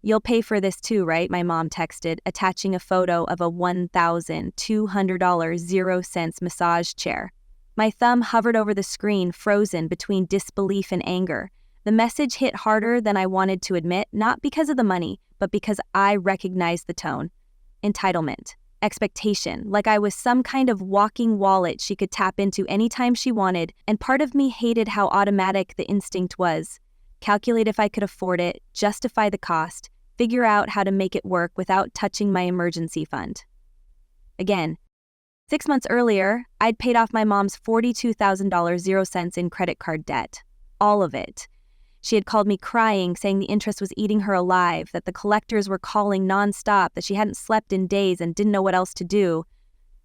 "You'll pay for this too, right?" my mom texted, attaching a photo of a $1,200 0 cents massage chair. My thumb hovered over the screen, frozen between disbelief and anger. The message hit harder than I wanted to admit, not because of the money, but because I recognized the tone. Entitlement. Expectation, like I was some kind of walking wallet she could tap into anytime she wanted, and part of me hated how automatic the instinct was. Calculate if I could afford it, justify the cost, figure out how to make it work without touching my emergency fund. Again, 6 months earlier, I'd paid off my mom's $42,000 0 cents in credit card debt. All of it. She had called me crying, saying the interest was eating her alive, that the collectors were calling nonstop, that she hadn't slept in days and didn't know what else to do.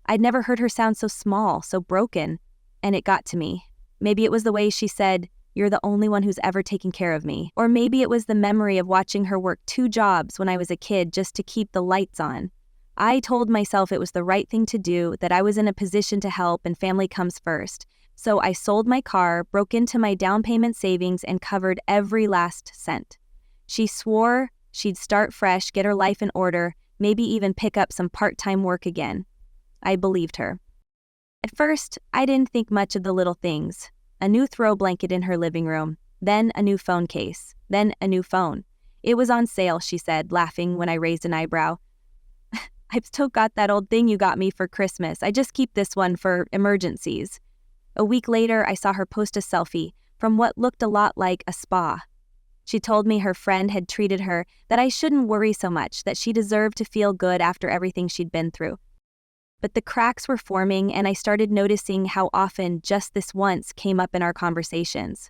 I'd never heard her sound so small, so broken, and it got to me. Maybe it was the way she said, "You're the only one who's ever taken care of me." Or maybe it was the memory of watching her work 2 jobs when I was a kid just to keep the lights on. I told myself it was the right thing to do, that I was in a position to help and family comes first. So I sold my car, broke into my down payment savings, and covered every last cent. She swore she'd start fresh, get her life in order, maybe even pick up some part-time work again. I believed her. At first, I didn't think much of the little things. A new throw blanket in her living room, then a new phone case, then a new phone. "It was on sale," she said, laughing when I raised an eyebrow. "I've still got that old thing you got me for Christmas. I just keep this one for emergencies." A week later, I saw her post a selfie from what looked a lot like a spa. She told me her friend had treated her, that I shouldn't worry so much, that she deserved to feel good after everything she'd been through. But the cracks were forming, and I started noticing how often "just this once" came up in our conversations.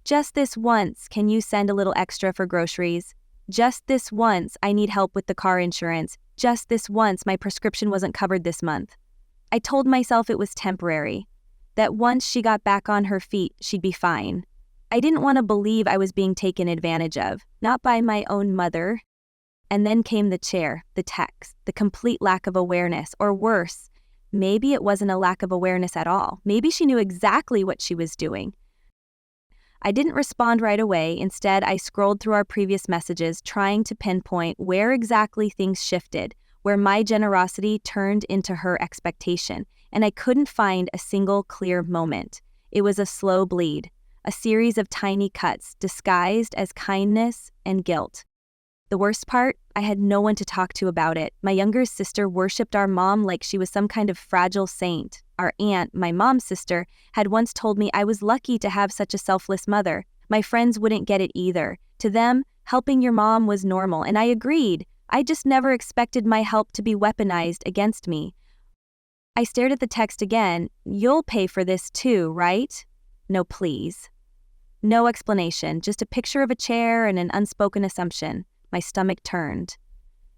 "Just this once, can you send a little extra for groceries? Just this once, I need help with the car insurance. Just this once, my prescription wasn't covered this month." I told myself it was temporary, that once she got back on her feet, she'd be fine. I didn't want to believe I was being taken advantage of, not by my own mother. And then came the chair, the text, the complete lack of awareness, or worse, maybe it wasn't a lack of awareness at all. Maybe she knew exactly what she was doing. I didn't respond right away. Instead, I scrolled through our previous messages, trying to pinpoint where exactly things shifted, where my generosity turned into her expectation, and I couldn't find a single clear moment. It was a slow bleed, a series of tiny cuts disguised as kindness and guilt. The worst part, I had no one to talk to about it. My younger sister worshipped our mom like she was some kind of fragile saint. Our aunt, my mom's sister, had once told me I was lucky to have such a selfless mother. My friends wouldn't get it either. To them, helping your mom was normal, and I agreed. I just never expected my help to be weaponized against me. I stared at the text again. "You'll pay for this too, right?" No, please. No explanation, just a picture of a chair and an unspoken assumption. My stomach turned.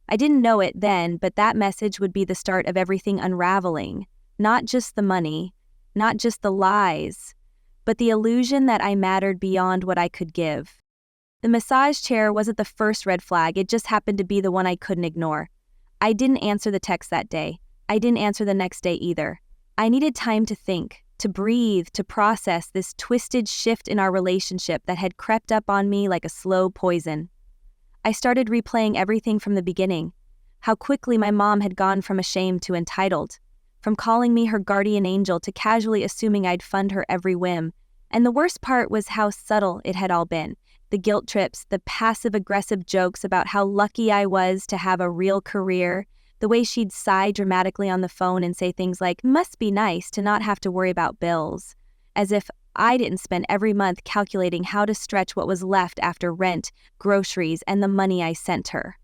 I didn't know it then, but that message would be the start of everything unraveling. Not just the money, not just the lies, but the illusion that I mattered beyond what I could give. The massage chair wasn't the first red flag, it just happened to be the one I couldn't ignore. I didn't answer the text that day. I didn't answer the next day either. I needed time to think, to breathe, to process this twisted shift in our relationship that had crept up on me like a slow poison. I started replaying everything from the beginning. How quickly my mom had gone from ashamed to entitled, from calling me her guardian angel to casually assuming I'd fund her every whim. And the worst part was how subtle it had all been. The guilt trips, the passive-aggressive jokes about how lucky I was to have a real career, the way she'd sigh dramatically on the phone and say things like, "Must be nice to not have to worry about bills," as if I didn't spend every month calculating how to stretch what was left after rent, groceries, and the money I sent her.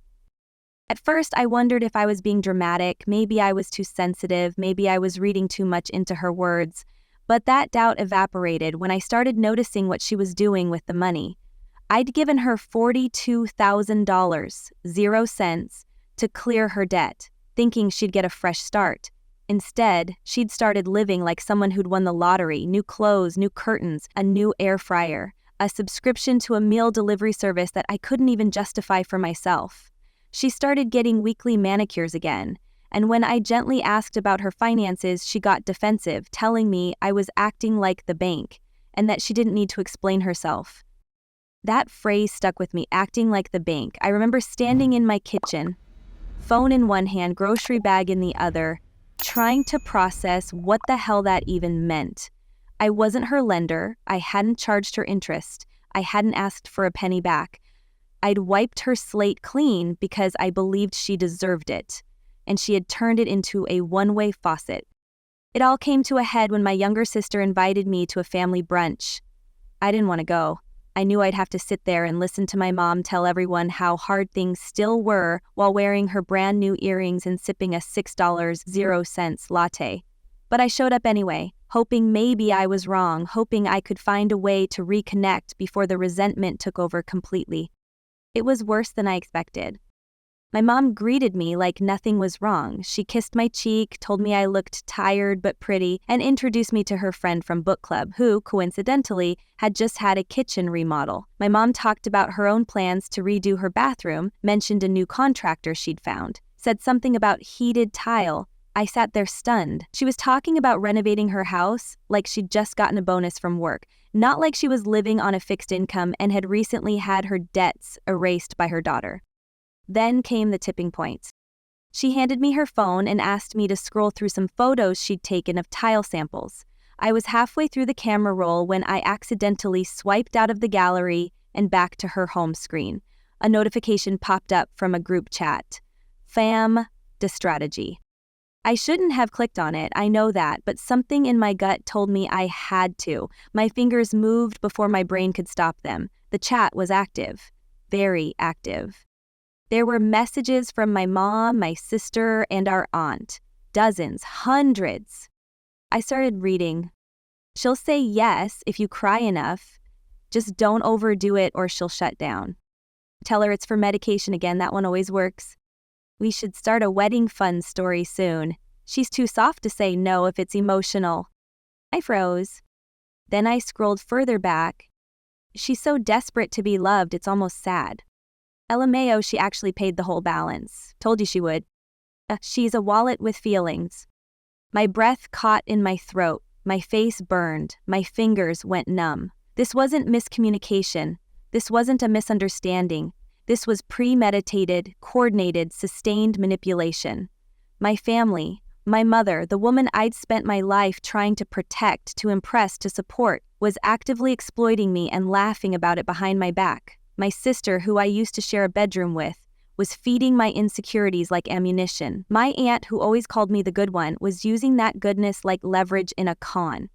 At first, I wondered if I was being dramatic, maybe I was too sensitive, maybe I was reading too much into her words, but that doubt evaporated when I started noticing what she was doing with the money. I'd given her $42,000, 0 cents, to clear her debt, thinking she'd get a fresh start. Instead, she'd started living like someone who'd won the lottery: new clothes, new curtains, a new air fryer, a subscription to a meal delivery service that I couldn't even justify for myself. She started getting weekly manicures again, and when I gently asked about her finances, she got defensive, telling me I was acting like the bank, and that she didn't need to explain herself. That phrase stuck with me, acting like the bank. I remember standing in my kitchen, phone in one hand, grocery bag in the other, trying to process what the hell that even meant. I wasn't her lender. I hadn't charged her interest. I hadn't asked for a penny back. I'd wiped her slate clean because I believed she deserved it, and she had turned it into a one-way faucet. It all came to a head when my younger sister invited me to a family brunch. I didn't want to go. I knew I'd have to sit there and listen to my mom tell everyone how hard things still were while wearing her brand new earrings and sipping a $6.00 latte. But I showed up anyway, hoping maybe I was wrong, hoping I could find a way to reconnect before the resentment took over completely. It was worse than I expected. My mom greeted me like nothing was wrong. She kissed my cheek, told me I looked tired but pretty, and introduced me to her friend from book club who, coincidentally, had just had a kitchen remodel. My mom talked about her own plans to redo her bathroom, mentioned a new contractor she'd found, said something about heated tile. I sat there stunned. She was talking about renovating her house like she'd just gotten a bonus from work, not like she was living on a fixed income and had recently had her debts erased by her daughter. Then came the tipping point. She handed me her phone and asked me to scroll through some photos she'd taken of tile samples. I was halfway through the camera roll when I accidentally swiped out of the gallery and back to her home screen. A notification popped up from a group chat. Fam, de strategy. I shouldn't have clicked on it, I know that, but something in my gut told me I had to. My fingers moved before my brain could stop them. The chat was active. Very active. There were messages from my mom, my sister, and our aunt. Dozens, hundreds. I started reading. She'll say yes if you cry enough. Just don't overdo it or she'll shut down. Tell her it's for medication again, that one always works. We should start a wedding fund story soon. She's too soft to say no if it's emotional. I froze. Then I scrolled further back. She's so desperate to be loved, it's almost sad. LMAO, she actually paid the whole balance. Told you she would. She's a wallet with feelings. My breath caught in my throat. My face burned. My fingers went numb. This wasn't miscommunication. This wasn't a misunderstanding. This was premeditated, coordinated, sustained manipulation. My family, my mother, the woman I'd spent my life trying to protect, to impress, to support, was actively exploiting me and laughing about it behind my back. My sister, who I used to share a bedroom with, was feeding my insecurities like ammunition. My aunt, who always called me the good one, was using that goodness like leverage in a con.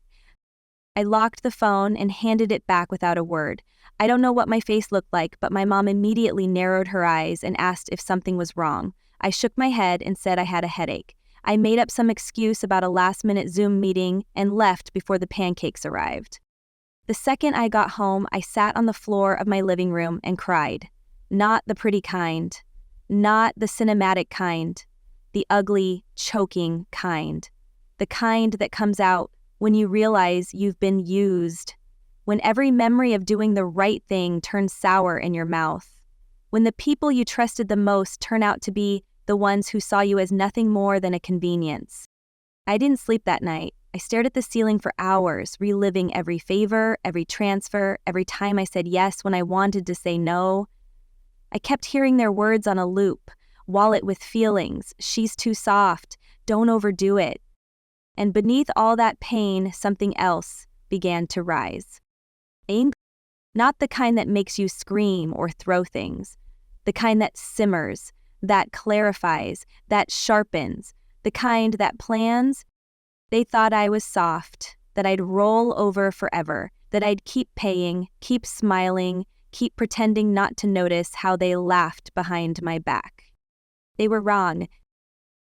I locked the phone and handed it back without a word. I don't know what my face looked like, but my mom immediately narrowed her eyes and asked if something was wrong. I shook my head and said I had a headache. I made up some excuse about a last-minute Zoom meeting and left before the pancakes arrived. The second I got home, I sat on the floor of my living room and cried. Not the pretty kind. Not the cinematic kind. The ugly, choking kind. The kind that comes out when you realize you've been used. When every memory of doing the right thing turns sour in your mouth. When the people you trusted the most turn out to be the ones who saw you as nothing more than a convenience. I didn't sleep that night. I stared at the ceiling for hours, reliving every favor, every transfer, every time I said yes when I wanted to say no. I kept hearing their words on a loop. Wallet with feelings, she's too soft, don't overdo it. And beneath all that pain, something else began to rise. Anger. Not the kind that makes you scream or throw things. The kind that simmers, that clarifies, that sharpens. The kind that plans. They thought I was soft, that I'd roll over forever, that I'd keep paying, keep smiling, keep pretending not to notice how they laughed behind my back. They were wrong.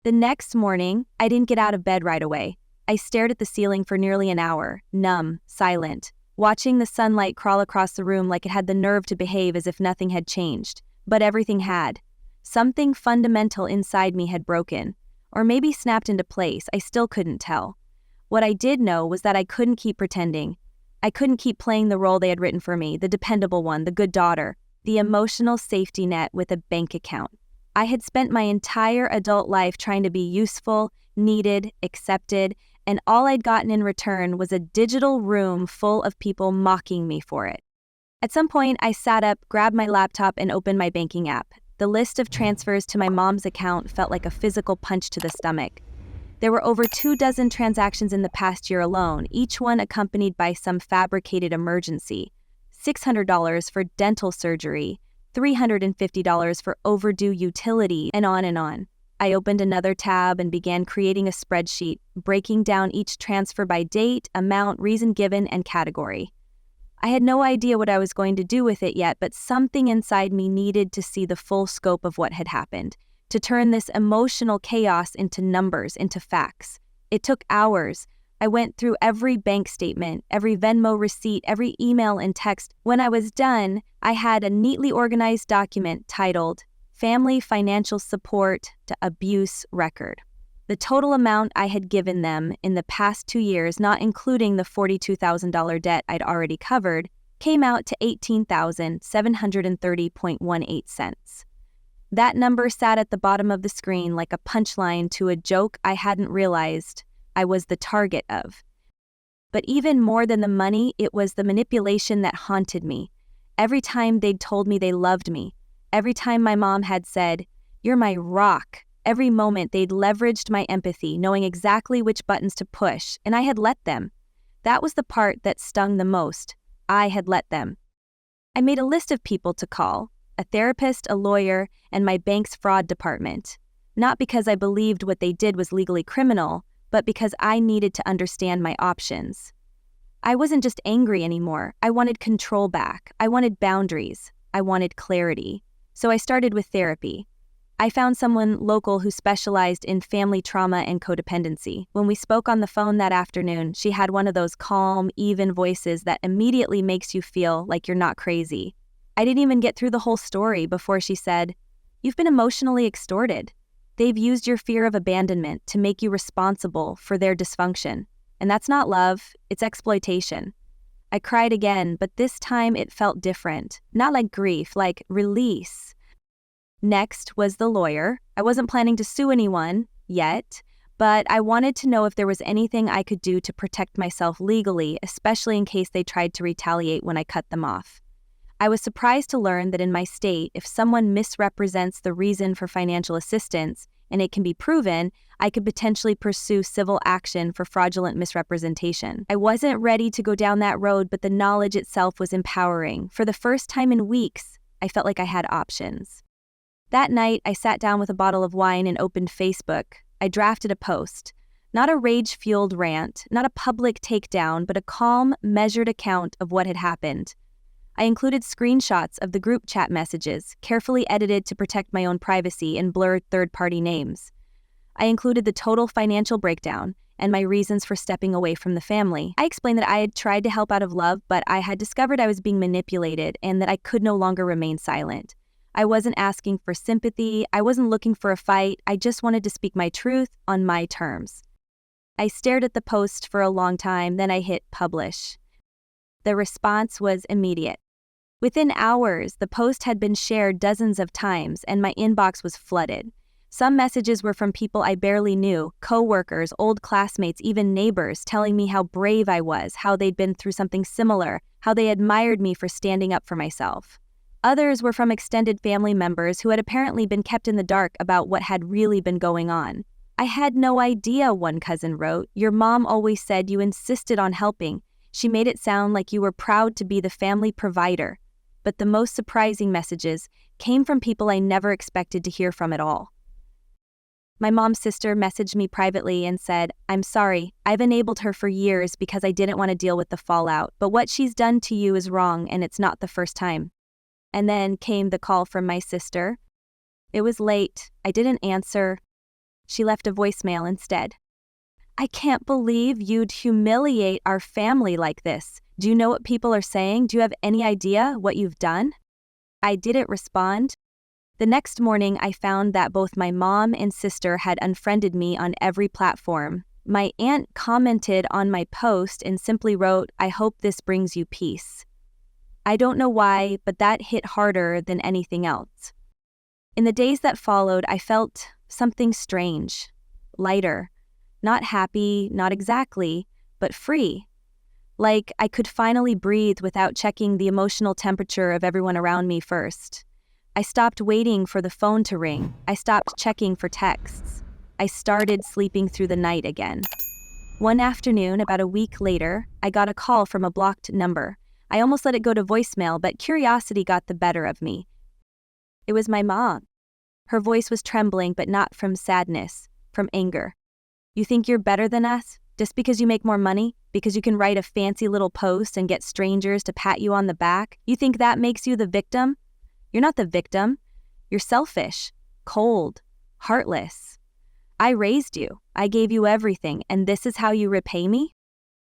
The next morning, I didn't get out of bed right away. I stared at the ceiling for nearly an hour, numb, silent, watching the sunlight crawl across the room like it had the nerve to behave as if nothing had changed. But everything had. Something fundamental inside me had broken. Or maybe snapped into place, I still couldn't tell. What I did know was that I couldn't keep pretending. I couldn't keep playing the role they had written for me, the dependable one, the good daughter, the emotional safety net with a bank account. I had spent my entire adult life trying to be useful, needed, accepted, and all I'd gotten in return was a digital room full of people mocking me for it. At some point, I sat up, grabbed my laptop, and opened my banking app. The list of transfers to my mom's account felt like a physical punch to the stomach. There were over 24 transactions in the past year alone, each one accompanied by some fabricated emergency. $600 for dental surgery, $350 for overdue utility, and on and on. I opened another tab and began creating a spreadsheet, breaking down each transfer by date, amount, reason given, and category. I had no idea what I was going to do with it yet, but something inside me needed to see the full scope of what had happened, to turn this emotional chaos into numbers, into facts. It took hours. I went through every bank statement, every Venmo receipt, every email and text. When I was done, I had a neatly organized document titled Family Financial Support to Abuse Record. The total amount I had given them in the past 2 years, not including the $42,000 debt I'd already covered, came out to $18,730.18. That number sat at the bottom of the screen like a punchline to a joke I hadn't realized I was the target of. But even more than the money, it was the manipulation that haunted me. Every time they'd told me they loved me, every time my mom had said, "You're my rock," every moment they'd leveraged my empathy, knowing exactly which buttons to push, and I had let them. That was the part that stung the most. I had let them. I made a list of people to call, a therapist, a lawyer, and my bank's fraud department. Not because I believed what they did was legally criminal, but because I needed to understand my options. I wasn't just angry anymore. I wanted control back. I wanted boundaries. I wanted clarity. So I started with therapy. I found someone local who specialized in family trauma and codependency. When we spoke on the phone that afternoon, she had one of those calm, even voices that immediately makes you feel like you're not crazy. I didn't even get through the whole story before she said, "You've been emotionally extorted. They've used your fear of abandonment to make you responsible for their dysfunction. And that's not love, it's exploitation." I cried again, but this time it felt different. Not like grief, like release. Next was the lawyer. I wasn't planning to sue anyone yet, but I wanted to know if there was anything I could do to protect myself legally, especially in case they tried to retaliate when I cut them off. I was surprised to learn that in my state, if someone misrepresents the reason for financial assistance, and it can be proven, I could potentially pursue civil action for fraudulent misrepresentation. I wasn't ready to go down that road, but the knowledge itself was empowering. For the first time in weeks, I felt like I had options. That night, I sat down with a bottle of wine and opened Facebook. I drafted a post. Not a rage-fueled rant, not a public takedown, but a calm, measured account of what had happened. I included screenshots of the group chat messages, carefully edited to protect my own privacy and blurred third-party names. I included the total financial breakdown and my reasons for stepping away from the family. I explained that I had tried to help out of love, but I had discovered I was being manipulated and that I could no longer remain silent. I wasn't asking for sympathy, I wasn't looking for a fight, I just wanted to speak my truth on my terms. I stared at the post for a long time, then I hit publish. The response was immediate. Within hours, the post had been shared dozens of times and my inbox was flooded. Some messages were from people I barely knew, co-workers, old classmates, even neighbors, telling me how brave I was, how they'd been through something similar, how they admired me for standing up for myself. Others were from extended family members who had apparently been kept in the dark about what had really been going on. "I had no idea," one cousin wrote. "Your mom always said you insisted on helping. She made it sound like you were proud to be the family provider." But the most surprising messages came from people I never expected to hear from at all. My mom's sister messaged me privately and said, "I'm sorry, I've enabled her for years because I didn't want to deal with the fallout, but what she's done to you is wrong and it's not the first time." And then came the call from my sister. It was late. I didn't answer. She left a voicemail instead. "I can't believe you'd humiliate our family like this. Do you know what people are saying? Do you have any idea what you've done?" I didn't respond. The next morning, I found that both my mom and sister had unfriended me on every platform. My aunt commented on my post and simply wrote, "I hope this brings you peace." I don't know why, but that hit harder than anything else. In the days that followed, I felt something strange, lighter, not happy, not exactly, but free. Like I could finally breathe without checking the emotional temperature of everyone around me first. I stopped waiting for the phone to ring. I stopped checking for texts. I started sleeping through the night again. One afternoon, about a week later, I got a call from a blocked number. I almost let it go to voicemail, but curiosity got the better of me. It was my mom. Her voice was trembling, but not from sadness, from anger. "You think you're better than us? Just because you make more money? Because you can write a fancy little post and get strangers to pat you on the back? You think that makes you the victim? You're not the victim. You're selfish, cold, heartless. I raised you. I gave you everything, and this is how you repay me?"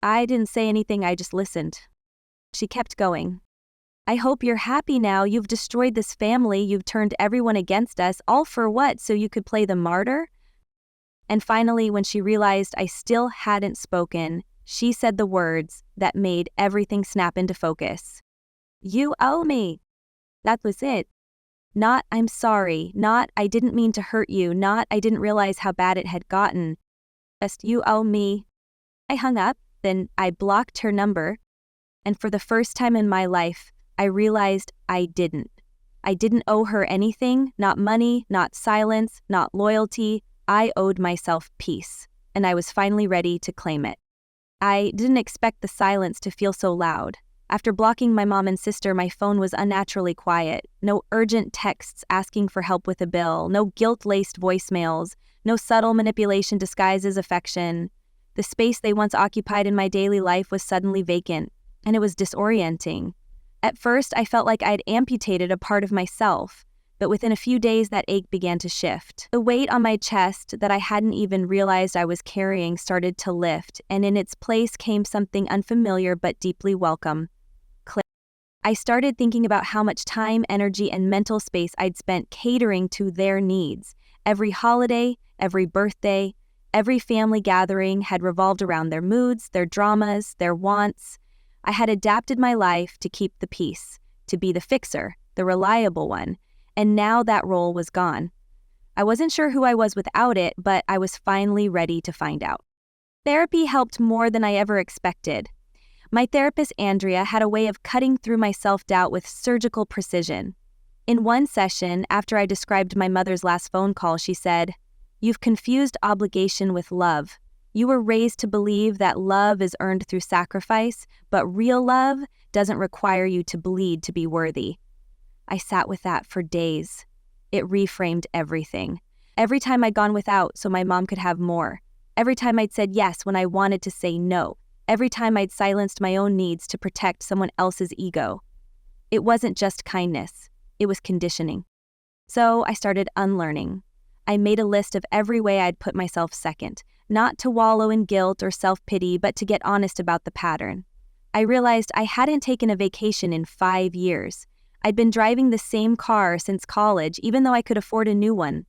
I didn't say anything, I just listened. She kept going. "I hope you're happy now. You've destroyed this family. You've turned everyone against us. All for what? So you could play the martyr?" And finally, when she realized I still hadn't spoken, she said the words that made everything snap into focus. "You owe me." That was it. Not "I'm sorry," not "I didn't mean to hurt you," not "I didn't realize how bad it had gotten." Just "You owe me." I hung up, then I blocked her number, and for the first time in my life, I realized I didn't. I didn't owe her anything, not money, not silence, not loyalty. I owed myself peace, and I was finally ready to claim it. I didn't expect the silence to feel so loud. After blocking my mom and sister, my phone was unnaturally quiet. No urgent texts asking for help with a bill, no guilt-laced voicemails, no subtle manipulation disguised as affection. The space they once occupied in my daily life was suddenly vacant, and it was disorienting. At first, I felt like I'd amputated a part of myself, but within a few days that ache began to shift. The weight on my chest that I hadn't even realized I was carrying started to lift, and in its place came something unfamiliar but deeply welcome. I started thinking about how much time, energy, and mental space I'd spent catering to their needs. Every holiday, every birthday, every family gathering had revolved around their moods, their dramas, their wants. I had adapted my life to keep the peace, to be the fixer, the reliable one, and now that role was gone. I wasn't sure who I was without it, but I was finally ready to find out. Therapy helped more than I ever expected. My therapist, Andrea, had a way of cutting through my self-doubt with surgical precision. In one session, after I described my mother's last phone call, she said, "You've confused obligation with love. You were raised to believe that love is earned through sacrifice, but real love doesn't require you to bleed to be worthy." I sat with that for days. It reframed everything. Every time I'd gone without so my mom could have more. Every time I'd said yes when I wanted to say no. Every time I'd silenced my own needs to protect someone else's ego. It wasn't just kindness, it was conditioning. So I started unlearning. I made a list of every way I'd put myself second, not to wallow in guilt or self-pity, but to get honest about the pattern. I realized I hadn't taken a vacation in 5 years. I'd been driving the same car since college, even though I could afford a new one.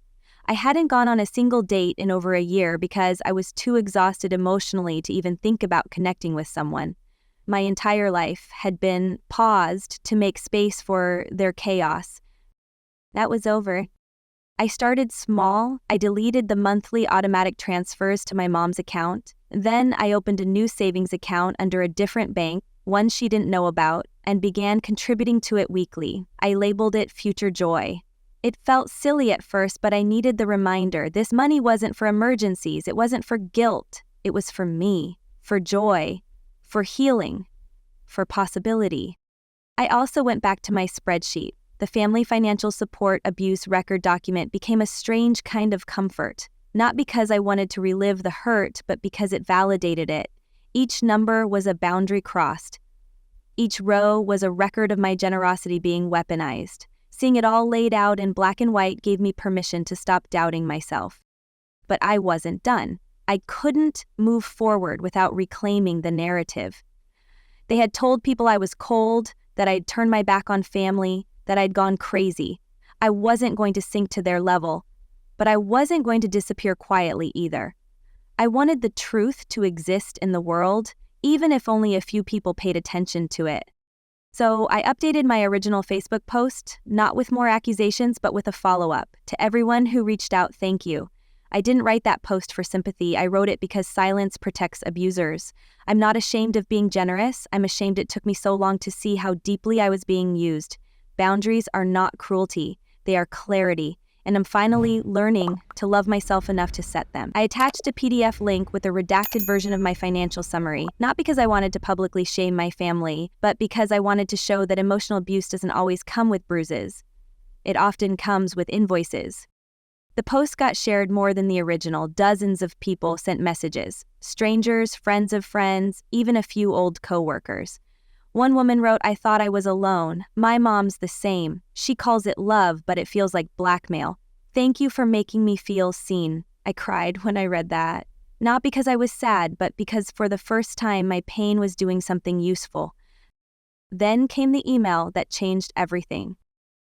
I hadn't gone on a single date in over a year because I was too exhausted emotionally to even think about connecting with someone. My entire life had been paused to make space for their chaos. That was over. I started small. I deleted the monthly automatic transfers to my mom's account. Then I opened a new savings account under a different bank, one she didn't know about, and began contributing to it weekly. I labeled it Future Joy. It felt silly at first, but I needed the reminder. This money wasn't for emergencies. It wasn't for guilt. It was for me, for joy, for healing, for possibility. I also went back to my spreadsheet. The family financial support abuse record document became a strange kind of comfort, not because I wanted to relive the hurt, but because it validated it. Each number was a boundary crossed. Each row was a record of my generosity being weaponized. Seeing it all laid out in black and white gave me permission to stop doubting myself. But I wasn't done. I couldn't move forward without reclaiming the narrative. They had told people I was cold, that I'd turned my back on family, that I'd gone crazy. I wasn't going to sink to their level, but I wasn't going to disappear quietly either. I wanted the truth to exist in the world, even if only a few people paid attention to it. So I updated my original Facebook post, not with more accusations, but with a follow-up. To everyone who reached out, thank you. I didn't write that post for sympathy. I wrote it because silence protects abusers. I'm not ashamed of being generous. I'm ashamed it took me so long to see how deeply I was being used. Boundaries are not cruelty. They are clarity. And I'm finally learning to love myself enough to set them. I attached a PDF link with a redacted version of my financial summary, not because I wanted to publicly shame my family, but because I wanted to show that emotional abuse doesn't always come with bruises. It often comes with invoices. The post got shared more than the original. Dozens of people sent messages. Strangers, friends of friends, even a few old coworkers. One woman wrote, "I thought I was alone. My mom's the same. She calls it love, but it feels like blackmail. Thank you for making me feel seen." I cried when I read that. Not because I was sad, but because for the first time my pain was doing something useful. Then came the email that changed everything.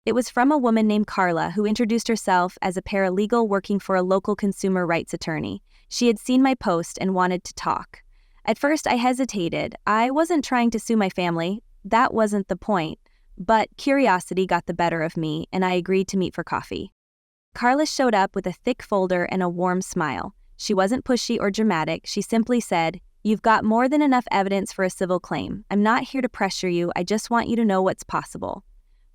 It was from a woman named Carla who introduced herself as a paralegal working for a local consumer rights attorney. She had seen my post and wanted to talk. At first, I hesitated. I wasn't trying to sue my family. That wasn't the point. But curiosity got the better of me, and I agreed to meet for coffee. Carla showed up with a thick folder and a warm smile. She wasn't pushy or dramatic. She simply said, "You've got more than enough evidence for a civil claim. I'm not here to pressure you. I just want you to know what's possible."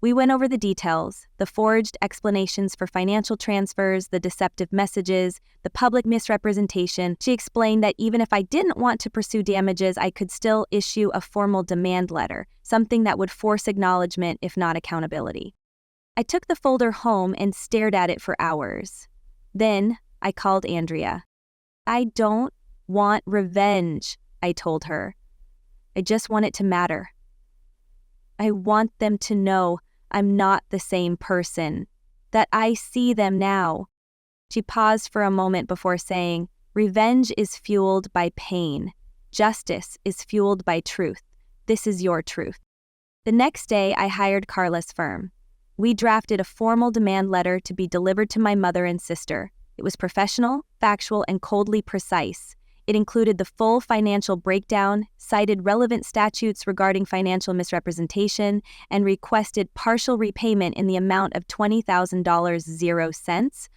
We went over the details, the forged explanations for financial transfers, the deceptive messages, the public misrepresentation. She explained that even if I didn't want to pursue damages, I could still issue a formal demand letter, something that would force acknowledgement if not accountability. I took the folder home and stared at it for hours. Then I called Andrea. "I don't want revenge," I told her. "I just want it to matter. I want them to know I'm not the same person, that I see them now." She paused for a moment before saying, "Revenge is fueled by pain. Justice is fueled by truth. This is your truth." The next day, I hired Carla's firm. We drafted a formal demand letter to be delivered to my mother and sister. It was professional, factual, and coldly precise. It included the full financial breakdown, cited relevant statutes regarding financial misrepresentation, and requested partial repayment in the amount of $20,000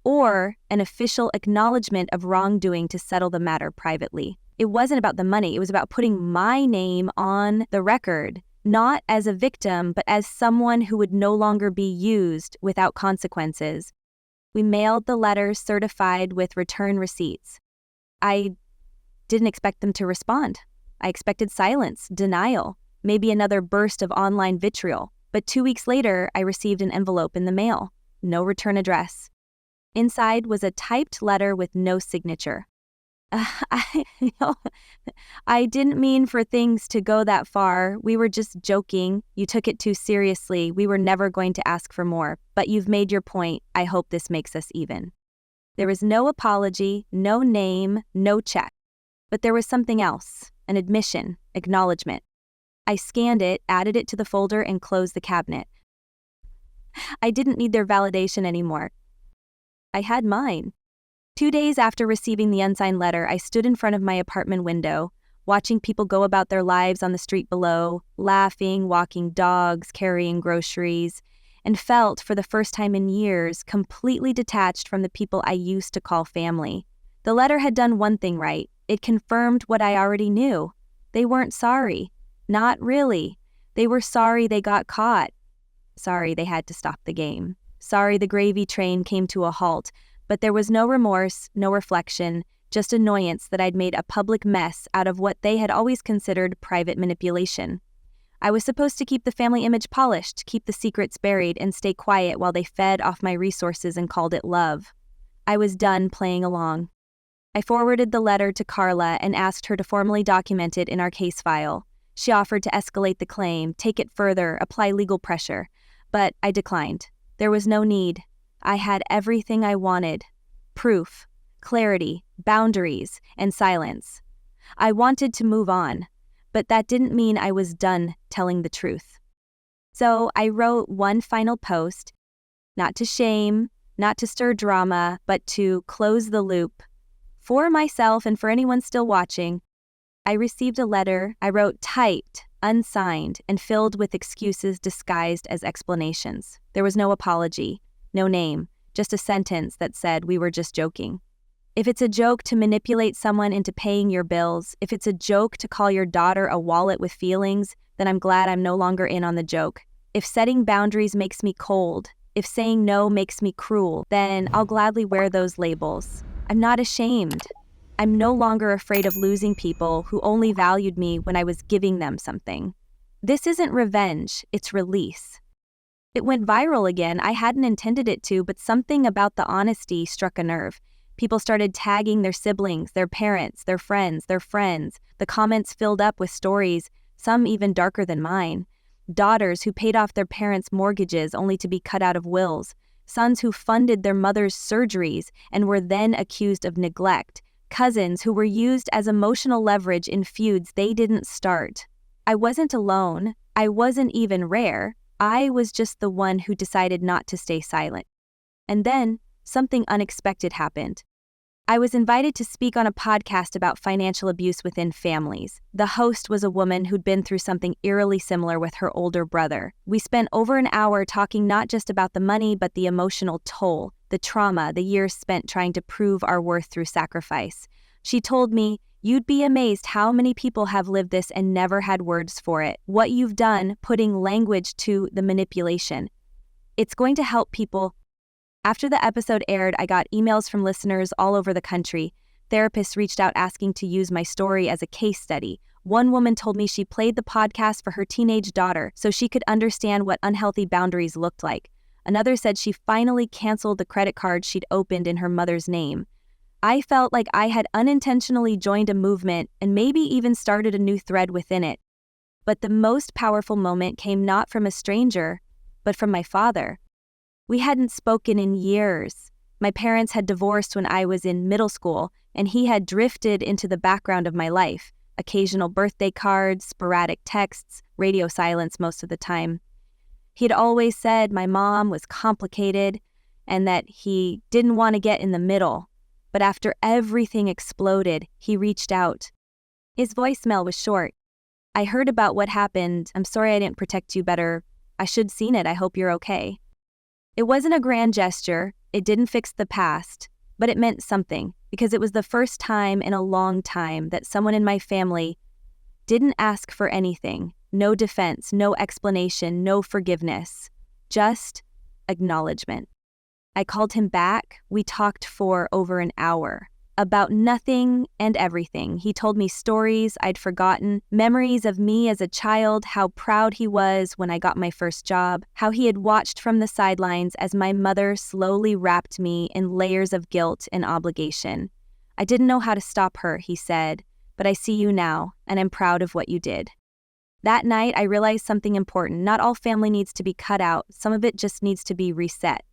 or an official acknowledgement of wrongdoing to settle the matter privately. It wasn't about the money. It was about putting my name on the record, not as a victim, but as someone who would no longer be used without consequences. We mailed the letters certified with return receipts. I didn't expect them to respond. I expected silence, denial, maybe another burst of online vitriol. But 2 weeks later, I received an envelope in the mail. No return address. Inside was a typed letter with no signature. I didn't mean for things to go that far. We were just joking. You took it too seriously. We were never going to ask for more. But you've made your point. I hope this makes us even. There was no apology, no name, no check. But there was something else, an admission, acknowledgement. I scanned it, added it to the folder, and closed the cabinet. I didn't need their validation anymore. I had mine. 2 days after receiving the unsigned letter, I stood in front of my apartment window, watching people go about their lives on the street below, laughing, walking dogs, carrying groceries, and felt, for the first time in years, completely detached from the people I used to call family. The letter had done one thing right. It confirmed what I already knew. They weren't sorry. Not really. They were sorry they got caught. Sorry they had to stop the game. Sorry the gravy train came to a halt. But there was no remorse, no reflection, just annoyance that I'd made a public mess out of what they had always considered private manipulation. I was supposed to keep the family image polished, keep the secrets buried, and stay quiet while they fed off my resources and called it love. I was done playing along. I forwarded the letter to Carla and asked her to formally document it in our case file. She offered to escalate the claim, take it further, apply legal pressure. But I declined. There was no need. I had everything I wanted. Proof, clarity, boundaries, and silence. I wanted to move on, but that didn't mean I was done telling the truth. So I wrote one final post, not to shame, not to stir drama, but to close the loop. For myself and for anyone still watching, I received a letter I wrote typed, unsigned, and filled with excuses disguised as explanations. There was no apology, no name, just a sentence that said we were just joking. If it's a joke to manipulate someone into paying your bills, if it's a joke to call your daughter a wallet with feelings, then I'm glad I'm no longer in on the joke. If setting boundaries makes me cold, if saying no makes me cruel, then I'll gladly wear those labels. I'm not ashamed. I'm no longer afraid of losing people who only valued me when I was giving them something. This isn't revenge, it's release. It went viral again. I hadn't intended it to, but something about the honesty struck a nerve. People started tagging their siblings, their parents, their friends, their friends. The comments filled up with stories, some even darker than mine. Daughters who paid off their parents' mortgages only to be cut out of wills. Sons who funded their mother's surgeries and were then accused of neglect. Cousins who were used as emotional leverage in feuds they didn't start. I wasn't alone. I wasn't even rare. I was just the one who decided not to stay silent. And then, something unexpected happened. I was invited to speak on a podcast about financial abuse within families. The host was a woman who'd been through something eerily similar with her older brother. We spent over an hour talking not just about the money, but the emotional toll, the trauma, the years spent trying to prove our worth through sacrifice. She told me, "You'd be amazed how many people have lived this and never had words for it. What you've done, putting language to the manipulation. It's going to help people." After the episode aired, I got emails from listeners all over the country. Therapists reached out asking to use my story as a case study. One woman told me she played the podcast for her teenage daughter so she could understand what unhealthy boundaries looked like. Another said she finally canceled the credit card she'd opened in her mother's name. I felt like I had unintentionally joined a movement and maybe even started a new thread within it. But the most powerful moment came not from a stranger, but from my father. We hadn't spoken in years. My parents had divorced when I was in middle school, and he had drifted into the background of my life. Occasional birthday cards, sporadic texts, radio silence most of the time. He'd always said my mom was complicated and that he didn't want to get in the middle. But after everything exploded, he reached out. His voicemail was short. "I heard about what happened. I'm sorry I didn't protect you better. I should seen it. I hope you're okay." It wasn't a grand gesture, it didn't fix the past, but it meant something, because it was the first time in a long time that someone in my family didn't ask for anything. No defense, no explanation, no forgiveness. Just acknowledgement. I called him back. We talked for over an hour. About nothing and everything. He told me stories I'd forgotten, memories of me as a child, how proud he was when I got my first job, how he had watched from the sidelines as my mother slowly wrapped me in layers of guilt and obligation. "I didn't know how to stop her," he said, "but I see you now, and I'm proud of what you did." That night, I realized something important. Not all family needs to be cut out. Some of it just needs to be reset.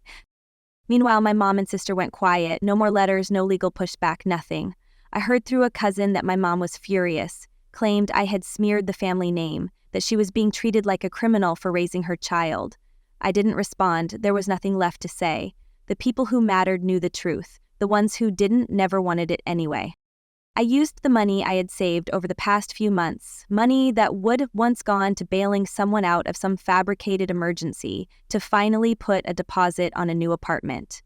Meanwhile, my mom and sister went quiet. No more letters, no legal pushback, nothing. I heard through a cousin that my mom was furious, claimed I had smeared the family name, that she was being treated like a criminal for raising her child. I didn't respond. There was nothing left to say. The people who mattered knew the truth. The ones who didn't never wanted it anyway. I used the money I had saved over the past few months, money that would have once gone to bailing someone out of some fabricated emergency, to finally put a deposit on a new apartment.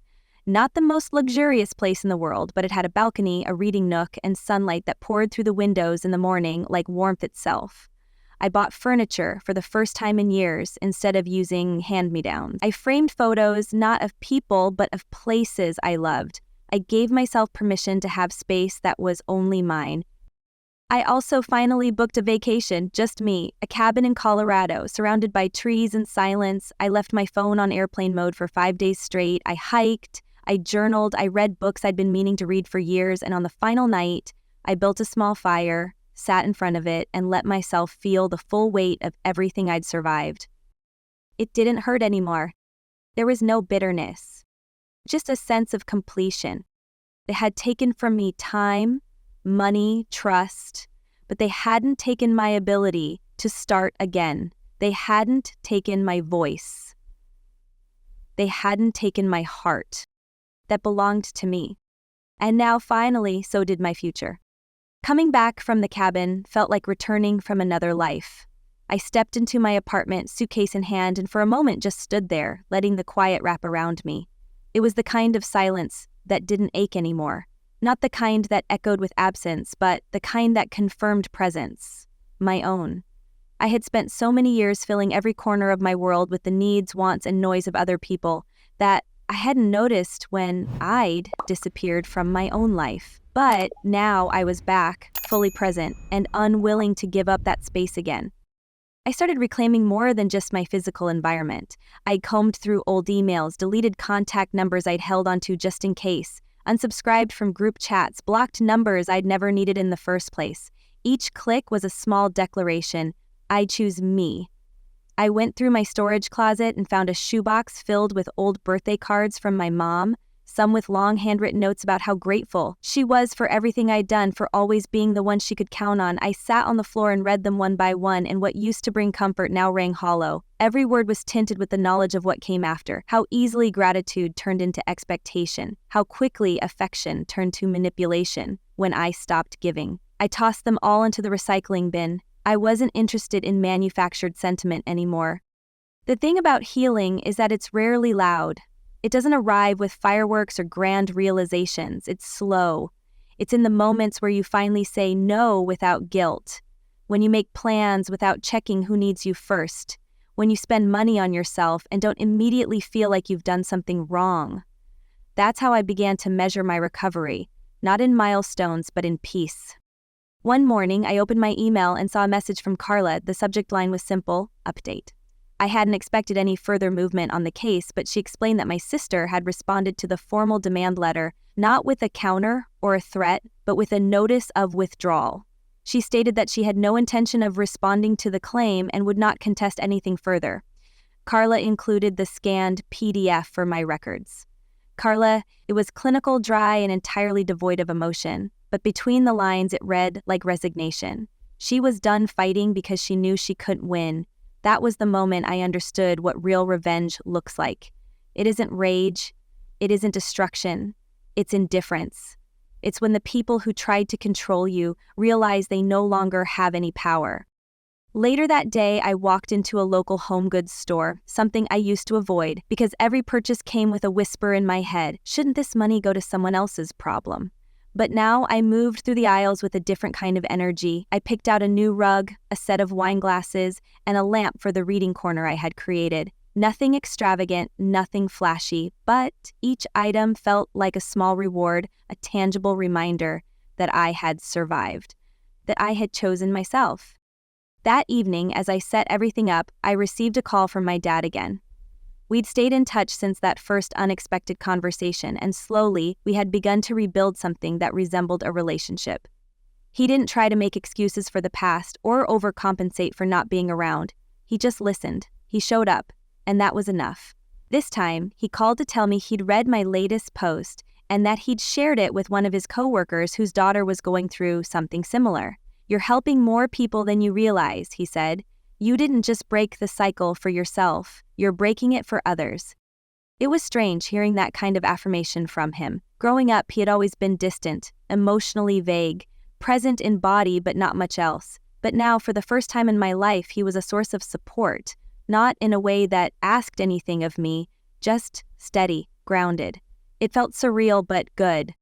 Not the most luxurious place in the world, but it had a balcony, a reading nook, and sunlight that poured through the windows in the morning like warmth itself. I bought furniture for the first time in years instead of using hand-me-downs. I framed photos not of people, but of places I loved. I gave myself permission to have space that was only mine. I also finally booked a vacation, just me, a cabin in Colorado, surrounded by trees and silence. I left my phone on airplane mode for 5 days straight. I hiked, I journaled, I read books I'd been meaning to read for years, and on the final night, I built a small fire, sat in front of it, and let myself feel the full weight of everything I'd survived. It didn't hurt anymore. There was no bitterness. Just a sense of completion. They had taken from me time, money, trust, but they hadn't taken my ability to start again. They hadn't taken my voice. They hadn't taken my heart that belonged to me. And now finally, so did my future. Coming back from the cabin felt like returning from another life. I stepped into my apartment, suitcase in hand, and for a moment just stood there, letting the quiet wrap around me. It was the kind of silence that didn't ache anymore. Not the kind that echoed with absence, but the kind that confirmed presence. My own. I had spent so many years filling every corner of my world with the needs, wants, and noise of other people that I hadn't noticed when I'd disappeared from my own life. But now I was back, fully present, and unwilling to give up that space again. I started reclaiming more than just my physical environment. I combed through old emails, deleted contact numbers I'd held onto just in case, unsubscribed from group chats, blocked numbers I'd never needed in the first place. Each click was a small declaration. I choose me. I went through my storage closet and found a shoebox filled with old birthday cards from my mom, some with long handwritten notes about how grateful she was for everything I'd done, for always being the one she could count on. I sat on the floor and read them one by one, and what used to bring comfort now rang hollow. Every word was tinted with the knowledge of what came after, how easily gratitude turned into expectation, how quickly affection turned to manipulation when I stopped giving. I tossed them all into the recycling bin. I wasn't interested in manufactured sentiment anymore. The thing about healing is that it's rarely loud. It doesn't arrive with fireworks or grand realizations. It's slow. It's in the moments where you finally say no without guilt, when you make plans without checking who needs you first, when you spend money on yourself and don't immediately feel like you've done something wrong. That's how I began to measure my recovery, not in milestones, but in peace. One morning, I opened my email and saw a message from Carla. The subject line was simple: update. I hadn't expected any further movement on the case, but she explained that my sister had responded to the formal demand letter, not with a counter or a threat, but with a notice of withdrawal. She stated that she had no intention of responding to the claim and would not contest anything further. Carla included the scanned PDF for my records. Carla, it was clinical, dry, and entirely devoid of emotion, but between the lines it read like resignation. She was done fighting because she knew she couldn't win. That was the moment I understood what real revenge looks like. It isn't rage. It isn't destruction. It's indifference. It's when the people who tried to control you realize they no longer have any power. Later that day, I walked into a local home goods store, something I used to avoid because every purchase came with a whisper in my head: shouldn't this money go to someone else's problem? But now I moved through the aisles with a different kind of energy. I picked out a new rug, a set of wine glasses, and a lamp for the reading corner I had created. Nothing extravagant, nothing flashy, but each item felt like a small reward, a tangible reminder that I had survived, that I had chosen myself. That evening, as I set everything up, I received a call from my dad again. We'd stayed in touch since that first unexpected conversation, and slowly, we had begun to rebuild something that resembled a relationship. He didn't try to make excuses for the past or overcompensate for not being around. He just listened. He showed up, and that was enough. This time, he called to tell me he'd read my latest post and that he'd shared it with one of his coworkers whose daughter was going through something similar. "You're helping more people than you realize," he said. "You didn't just break the cycle for yourself, you're breaking it for others." It was strange hearing that kind of affirmation from him. Growing up, he had always been distant, emotionally vague, present in body but not much else. But now, for the first time in my life, he was a source of support, not in a way that asked anything of me, just steady, grounded. It felt surreal but good.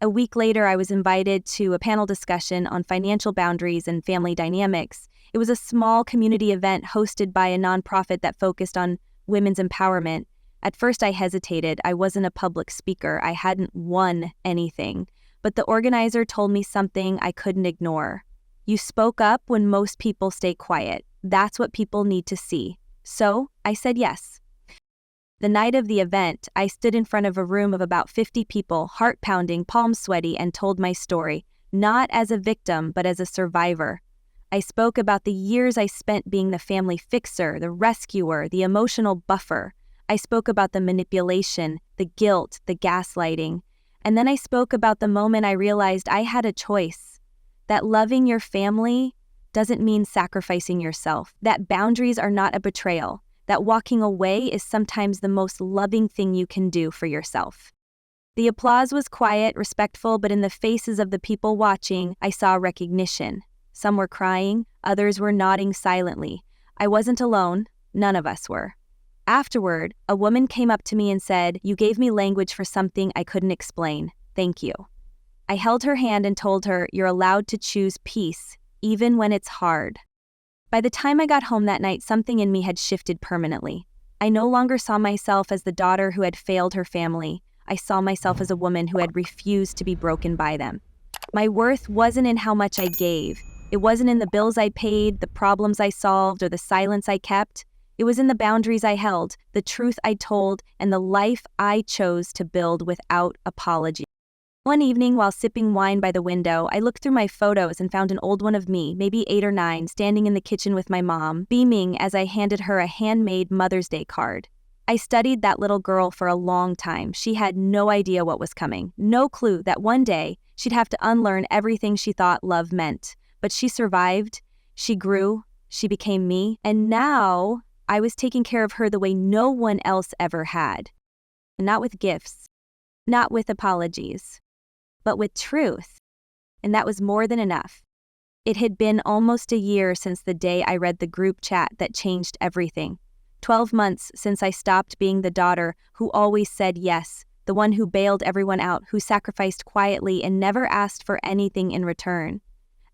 A week later, I was invited to a panel discussion on financial boundaries and family dynamics. It was a small community event hosted by a nonprofit that focused on women's empowerment. At first, I hesitated. I wasn't a public speaker. I hadn't won anything. But the organizer told me something I couldn't ignore. "You spoke up when most people stay quiet. That's what people need to see." So, I said yes. The night of the event, I stood in front of a room of about 50 people, heart pounding, palms sweaty, and told my story, not as a victim, but as a survivor. I spoke about the years I spent being the family fixer, the rescuer, the emotional buffer. I spoke about the manipulation, the guilt, the gaslighting. And then I spoke about the moment I realized I had a choice. That loving your family doesn't mean sacrificing yourself. That boundaries are not a betrayal. That walking away is sometimes the most loving thing you can do for yourself. The applause was quiet, respectful, but in the faces of the people watching, I saw recognition. Some were crying, others were nodding silently. I wasn't alone, none of us were. Afterward, a woman came up to me and said, "You gave me language for something I couldn't explain. Thank you." I held her hand and told her, "You're allowed to choose peace, even when it's hard." By the time I got home that night, something in me had shifted permanently. I no longer saw myself as the daughter who had failed her family. I saw myself as a woman who had refused to be broken by them. My worth wasn't in how much I gave. It wasn't in the bills I paid, the problems I solved, or the silence I kept. It was in the boundaries I held, the truth I told, and the life I chose to build without apology. One evening, while sipping wine by the window, I looked through my photos and found an old one of me, maybe 8 or 9, standing in the kitchen with my mom, beaming as I handed her a handmade Mother's Day card. I studied that little girl for a long time. She had no idea what was coming, no clue that one day she'd have to unlearn everything she thought love meant. But she survived, she grew, she became me, and now I was taking care of her the way no one else ever had. Not with gifts, not with apologies, but with truth. And that was more than enough. It had been almost a year since the day I read the group chat that changed everything. 12 months since I stopped being the daughter who always said yes, the one who bailed everyone out, who sacrificed quietly and never asked for anything in return.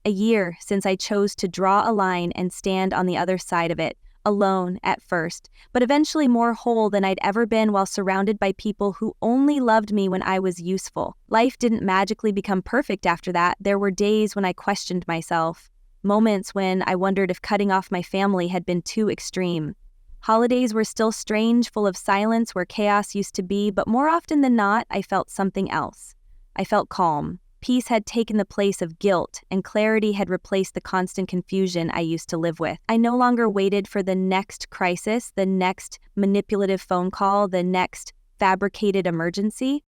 A year since I chose to draw a line and stand on the other side of it, alone at first, but eventually more whole than I'd ever been while surrounded by people who only loved me when I was useful. Life didn't magically become perfect after that. There were days when I questioned myself, moments when I wondered if cutting off my family had been too extreme. Holidays were still strange, full of silence where chaos used to be, but more often than not, I felt something else. I felt calm. Peace had taken the place of guilt, and clarity had replaced the constant confusion I used to live with. I no longer waited for the next crisis, the next manipulative phone call, the next fabricated emergency.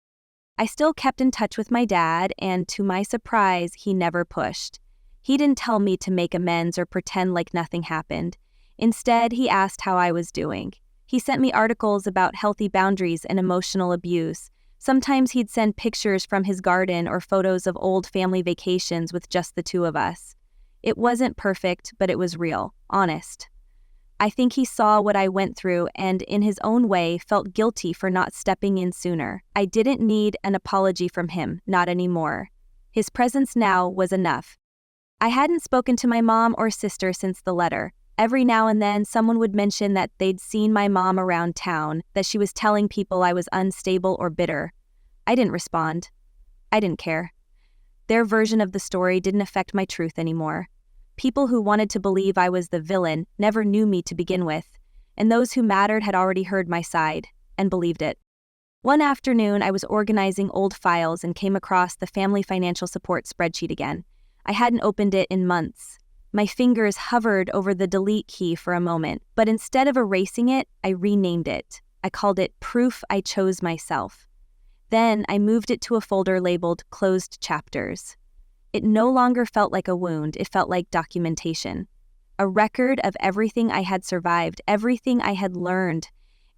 I still kept in touch with my dad, and to my surprise, he never pushed. He didn't tell me to make amends or pretend like nothing happened. Instead, he asked how I was doing. He sent me articles about healthy boundaries and emotional abuse. Sometimes he'd send pictures from his garden or photos of old family vacations with just the two of us. It wasn't perfect, but it was real, honest. I think he saw what I went through and, in his own way, felt guilty for not stepping in sooner. I didn't need an apology from him, not anymore. His presence now was enough. I hadn't spoken to my mom or sister since the letter. Every now and then, someone would mention that they'd seen my mom around town, that she was telling people I was unstable or bitter. I didn't respond. I didn't care. Their version of the story didn't affect my truth anymore. People who wanted to believe I was the villain never knew me to begin with, and those who mattered had already heard my side and believed it. One afternoon, I was organizing old files and came across the family financial support spreadsheet again. I hadn't opened it in months. My fingers hovered over the delete key for a moment, but instead of erasing it, I renamed it. I called it Proof I Chose Myself. Then I moved it to a folder labeled Closed Chapters. It no longer felt like a wound, it felt like documentation. A record of everything I had survived, everything I had learned,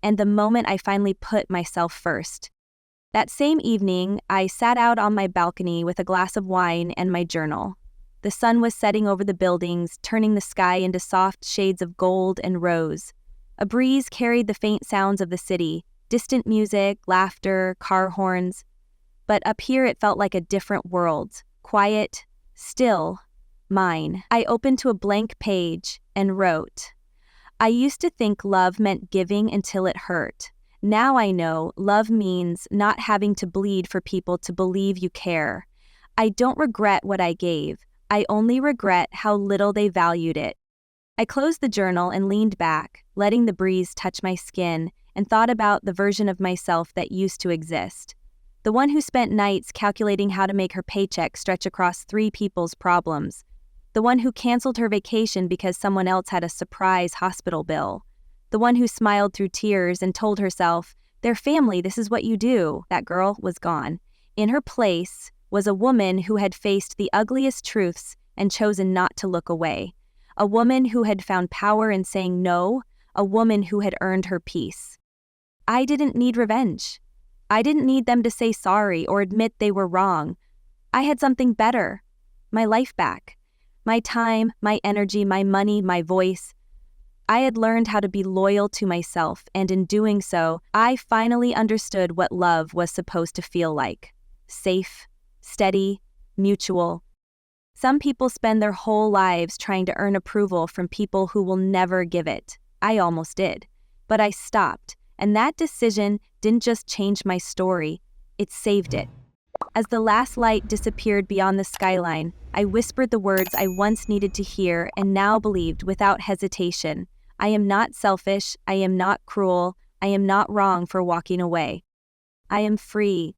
and the moment I finally put myself first. That same evening, I sat out on my balcony with a glass of wine and my journal. The sun was setting over the buildings, turning the sky into soft shades of gold and rose. A breeze carried the faint sounds of the city, distant music, laughter, car horns. But up here it felt like a different world, quiet, still, mine. I opened to a blank page and wrote, "I used to think love meant giving until it hurt. Now I know love means not having to bleed for people to believe you care. I don't regret what I gave. I only regret how little they valued it." I closed the journal and leaned back, letting the breeze touch my skin, and thought about the version of myself that used to exist. The one who spent nights calculating how to make her paycheck stretch across 3 people's problems. The one who canceled her vacation because someone else had a surprise hospital bill. The one who smiled through tears and told herself, "They're family, this is what you do." That girl was gone. In her place was a woman who had faced the ugliest truths and chosen not to look away. A woman who had found power in saying no, a woman who had earned her peace. I didn't need revenge. I didn't need them to say sorry or admit they were wrong. I had something better. My life back. My time, my energy, my money, my voice. I had learned how to be loyal to myself, and in doing so, I finally understood what love was supposed to feel like. Safe, steady, mutual. Some people spend their whole lives trying to earn approval from people who will never give it. I almost did. But I stopped, and that decision didn't just change my story, it saved it. As the last light disappeared beyond the skyline, I whispered the words I once needed to hear and now believed without hesitation. I am not selfish, I am not cruel, I am not wrong for walking away. I am free,